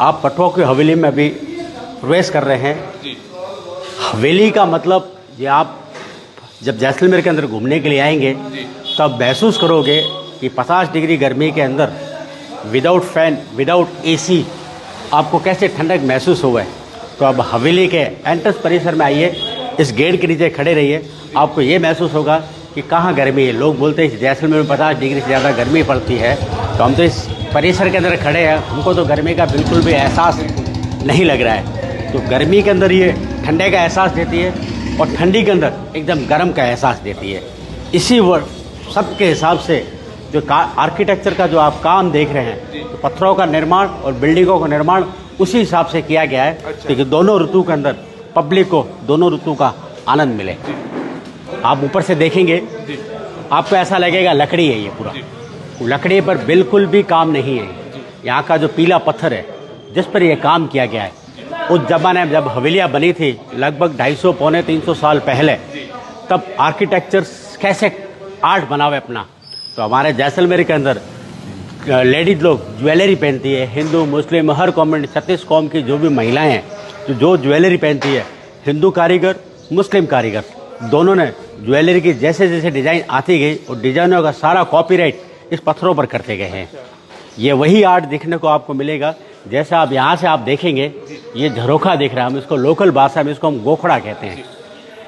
आप पटवा की हवेली में अभी प्रवेश कर रहे हैं जी। हवेली का मतलब ये आप जब जैसलमेर के अंदर घूमने के लिए आएंगे तब महसूस करोगे कि 50 डिग्री गर्मी के अंदर विदाउट फैन विदाउट एसी आपको कैसे ठंडक महसूस हुआ है। तो अब हवेली के एंट्रेंस परिसर में आइए, इस गेट के नीचे खड़े रहिए, आपको ये महसूस होगा कि कहाँ गर्मी है। लोग बोलते हैं जैसलमेर में 50 डिग्री से ज़्यादा गर्मी पड़ती है, तो हम तो इस परिसर के अंदर खड़े हैं, हमको तो गर्मी का बिल्कुल भी एहसास नहीं लग रहा है। तो गर्मी के अंदर ये ठंडे का एहसास देती है और ठंडी के अंदर एकदम गर्म का एहसास देती है। इसी सब के हिसाब से जो आर्किटेक्चर का जो आप काम देख रहे हैं, तो पत्थरों का निर्माण और बिल्डिंगों का निर्माण उसी हिसाब से किया गया है कि दोनों ऋतु के अंदर पब्लिक को दोनों ऋतु का आनंद मिले। आप ऊपर से देखेंगे आपको ऐसा लगेगा लकड़ी है, ये पूरा लकड़ी पर बिल्कुल भी काम नहीं है। यहाँ का जो पीला पत्थर है जिस पर यह काम किया गया है, उस जमाने में जब हवेलियाँ बनी थी लगभग 250 पौने 300 साल पहले, तब आर्किटेक्चर कैसे आर्ट बना हुआ है अपना। तो हमारे जैसलमेर के अंदर लेडीज लोग ज्वेलरी पहनती है, हिंदू मुस्लिम हर कम्युनिटी 36 कौम की जो भी महिलाएं हैं जो ज्वेलरी पहनती है, हिंदू कारीगर मुस्लिम कारीगर दोनों ने ज्वेलरी की जैसे जैसे डिज़ाइन आती गई और डिज़ाइनों का सारा कॉपीराइट इस पत्थरों पर करते गए हैं। ये वही आर्ट देखने को आपको मिलेगा जैसा आप यहाँ से आप देखेंगे। ये झरोखा दिख रहा है, हम इसको लोकल भाषा में इसको हम गोखड़ा कहते हैं।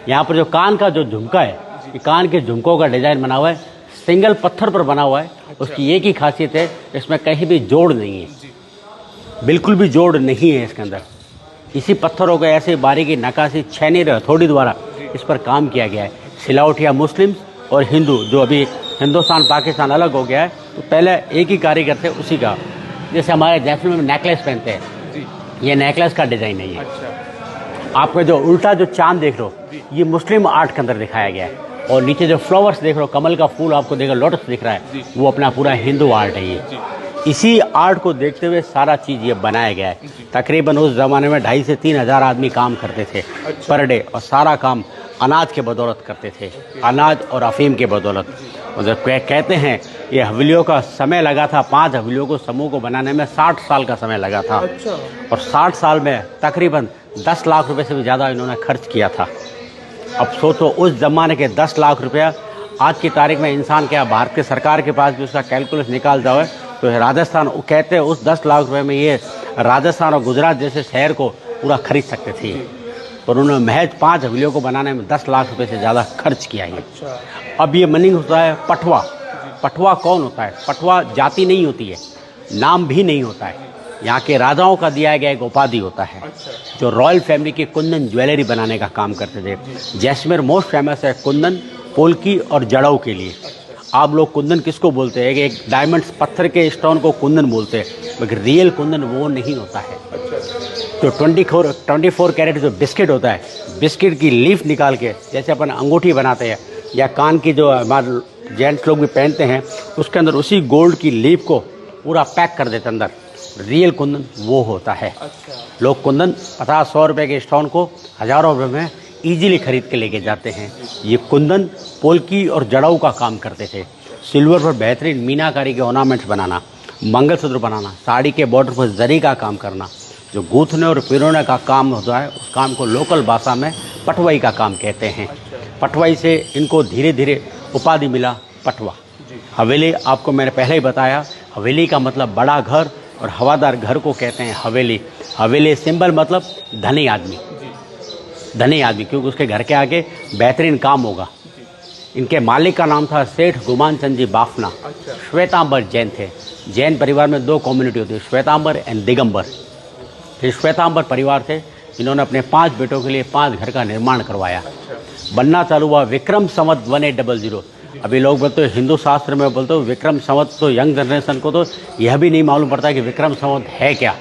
यहाँ पर जो कान का जो झुमका है, ये कान के झुमकों का डिज़ाइन बना हुआ है, सिंगल पत्थर पर बना हुआ है। उसकी एक ही खासियत है, इसमें कहीं भी जोड़ नहीं है, बिल्कुल भी जोड़ नहीं है इसके अंदर। इसी पत्थरों को ऐसे बारीकी नक्काशी छेनी हथौड़ी द्वारा इस पर काम किया गया है। सिलावटिया मुस्लिम और हिंदू, जो अभी हिंदुस्तान पाकिस्तान अलग हो गया है, तो पहले एक ही कारीगर थे उसी का। जैसे हमारे जैसलमेर में नेकलेस पहनते हैं, ये नेकलेस का डिज़ाइन नहीं है। आपको जो उल्टा जो चांद देख रहे हो, ये मुस्लिम आर्ट के अंदर दिखाया गया है। और नीचे जो फ्लावर्स देख रहे हो, कमल का फूल आपको देख रहे हो, लोटस दिख रहा है, वो अपना पूरा हिंदू आर्ट है। ये इसी आर्ट को देखते हुए सारा चीज़ ये बनाया गया है। तकरीबन उस ज़माने में 2,500 से 3,000 आदमी काम करते थे पर डे, और सारा काम अनाज के बदौलत करते थे, अनाज और अफीम के बदौलत। और कहते हैं ये हवेलियों का समय लगा था, 5 हवेलियों को समूह को बनाने में 60 साल का समय लगा था। और 60 साल में तकरीबन 10 लाख रुपए से भी ज़्यादा इन्होंने खर्च किया था। अब सोचो उस ज़माने के 10 लाख रुपया आज की तारीख में इंसान क्या, भारत की सरकार के पास भी उसका कैलकुलेट निकाल जाए तो राजस्थान, कहते हैं उस 10 लाख रुपए में ये राजस्थान और गुजरात जैसे शहर को पूरा खरीद सकते थे। पर उन्होंने महज 5 हवेलियों को बनाने में 10 लाख रुपए से ज़्यादा खर्च किया है। अब ये मीनिंग होता है पटवा। पटवा कौन होता है? पटवा जाति नहीं होती है, नाम भी नहीं होता है, यहाँ के राजाओं का दिया गया एक उपाधि होता है, जो रॉयल फैमिली की कुंदन ज्वेलरी बनाने का काम करते थे। जैसलमेर मोस्ट फेमस है कुंदन, पोल्की और जड़ाऊ के लिए। आप लोग कुंदन किसको बोलते हैं? एक डायमंड्स पत्थर के स्टोन को कुंदन बोलते हैं, मगर रियल कुंदन वो नहीं होता है। तो 24 कैरेट जो बिस्किट होता है, बिस्किट की लीफ निकाल के जैसे अपन अंगूठी बनाते हैं या कान की जो हमारे जेंट्स लोग भी पहनते हैं, उसके अंदर उसी गोल्ड की लीफ को पूरा पैक कर देते अंदर। रियल कुंदन वो होता है। लोग कुंदन 50-100 रुपये के स्टोन को हज़ारों रुपये में ईजिली खरीद के लेके जाते हैं। ये कुंदन पोल्की और जड़ाऊ का काम करते थे। सिल्वर पर बेहतरीन मीनाकारी के ऑर्नामेंट्स बनाना, मंगलसूत्र बनाना, साड़ी के बॉर्डर पर जरी का काम करना, जो गूंथने और पिरोने का काम होता है, उस काम को लोकल भाषा में पटवाई का काम कहते हैं। पटवाई से इनको धीरे धीरे उपाधि मिला पटवा। हवेली आपको मैंने पहले ही बताया, हवेली का मतलब बड़ा घर और हवादार घर को कहते हैं हवेली। हवेली सिंबल मतलब धनी आदमी, धनी आदमी, क्योंकि उसके घर के आगे बेहतरीन काम होगा। इनके मालिक का नाम था सेठ गुमान चंद जी बाफना। श्वेतांबर जैन थे। जैन परिवार में 2 कम्युनिटी होती है, श्वेतांबर एंड दिगंबर। फिर श्वेतांबर परिवार थे, इन्होंने अपने 5 बेटों के लिए 5 घर का निर्माण करवाया। बनना चालू हुआ विक्रम संवत 1800। अभी लोग बोलते हो हिंदू शास्त्र में बोलते हो विक्रम संवत, तो यंग जनरेशन को तो यह भी नहीं मालूम पड़ता कि विक्रम संवत है क्या।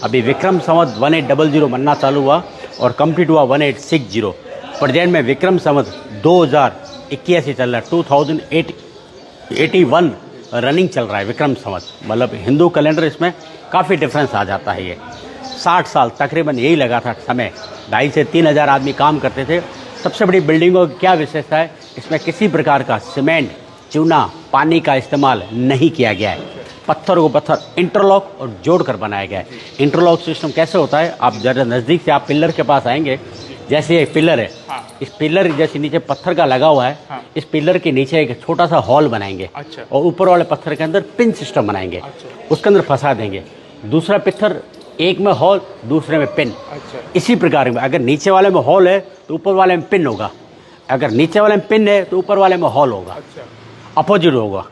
अभी विक्रम संवत 1800 बनना चालू हुआ और कंप्लीट हुआ 1860। प्रेजेंट में विक्रम संवत 2081 चल रहा है, 2081 रनिंग चल रहा है विक्रम संवत। मतलब हिंदू कैलेंडर इसमें काफ़ी डिफरेंस आ जाता है। ये 60 साल तकरीबन यही लगा था समय। 2,500 से 3,000 आदमी काम करते थे। सबसे बड़ी बिल्डिंगों की क्या विशेषता है? इसमें किसी प्रकार का सीमेंट, चूना, पानी का इस्तेमाल नहीं किया गया है। पत्थर को पत्थर इंटरलॉक और जोड़ कर बनाया गया है। इंटरलॉक सिस्टम कैसे होता है, आप जरा नज़दीक से आप पिलर के पास आएंगे, जैसे ये पिलर है, हाँ। इस पिलर जैसे नीचे पत्थर का लगा हुआ है, हाँ। इस पिलर के नीचे एक छोटा सा हॉल बनाएंगे। अच्छा। और ऊपर वाले पत्थर के अंदर पिन सिस्टम बनाएंगे। अच्छा। उसके अंदर फंसा देंगे। दूसरा पत्थर, एक में हॉल, दूसरे में पिन। अच्छा। इसी प्रकार में अगर नीचे वाले में हॉल है तो ऊपर वाले में पिन होगा, अगर नीचे वाले में पिन है तो ऊपर वाले में हॉल होगा। अच्छा। अपोजिट होगा।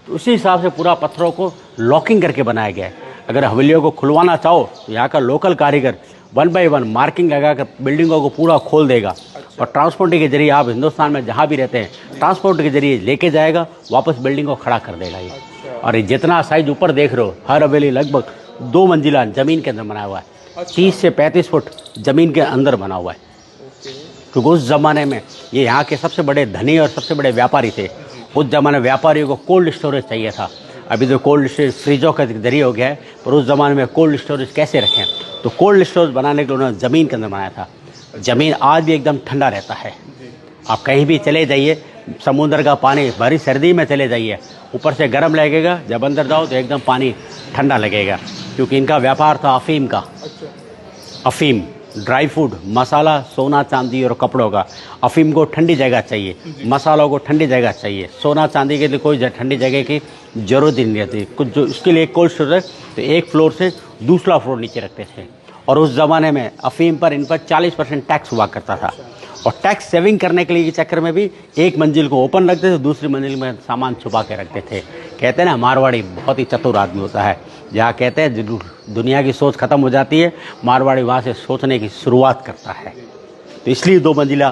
तो उसी हिसाब से पूरा पत्थरों को लॉकिंग करके बनाया गया है। अगर हवेलियों को खुलवाना चाहो तो यहाँ का लोकल कारीगर 1 बाय 1 मार्किंग लगाकर बिल्डिंगों को पूरा खोल देगा। और ट्रांसपोर्ट के जरिए आप हिंदुस्तान में जहाँ भी रहते हैं, ट्रांसपोर्ट के जरिए लेके जाएगा, वापस बिल्डिंग को खड़ा कर देगा ये। और ये जितना साइज ऊपर देख रहे हो, हर हवेली लगभग 2 मंजिला ज़मीन के अंदर बना हुआ है। 30 से 35 फुट ज़मीन के अंदर बना हुआ है। क्योंकि उस ज़माने में ये यहाँ के सबसे बड़े धनी और सबसे बड़े व्यापारी थे। उस ज़माने में व्यापारियों को कोल्ड स्टोरेज चाहिए था। अभी तो कोल्ड स्टोरेज फ्रिजों का जरिए हो गया है, पर उस ज़माने में कोल्ड स्टोरेज कैसे रखें, तो कोल्ड स्टोरेज बनाने के लिए उन्होंने ज़मीन के अंदर बनाया था। ज़मीन आज भी एकदम ठंडा रहता है। आप कहीं भी चले जाइए, समुद्र का पानी भरी सर्दी में चले जाइए, ऊपर से गर्म लगेगा, जब अंदर जाओ तो एकदम पानी ठंडा लगेगा। क्योंकि इनका व्यापार था अफीम का। अफीम, ड्राई फूड, मसाला, सोना चांदी और कपड़ों का। अफीम को ठंडी जगह चाहिए, मसालों को ठंडी जगह चाहिए, सोना चांदी के लिए कोई ठंडी जगह की जरूरत ही नहीं रहती। कुछ जो इसके लिए कोल्ड स्टोरेज, तो एक फ्लोर से दूसरा फ्लोर नीचे रखते थे। और उस ज़माने में अफीम पर इन पर 40% टैक्स हुआ करता था। और टैक्स सेविंग करने के लिए के चक्कर में भी एक मंजिल को ओपन रखते थे, दूसरी मंजिल में सामान छुपा के रखते थे। कहते हैं ना, मारवाड़ी बहुत ही चतुर आदमी होता है। जहाँ कहते हैं दुनिया की सोच खत्म हो जाती है, मारवाड़ी वहाँ से सोचने की शुरुआत करता है। तो इसलिए 2 मंजिला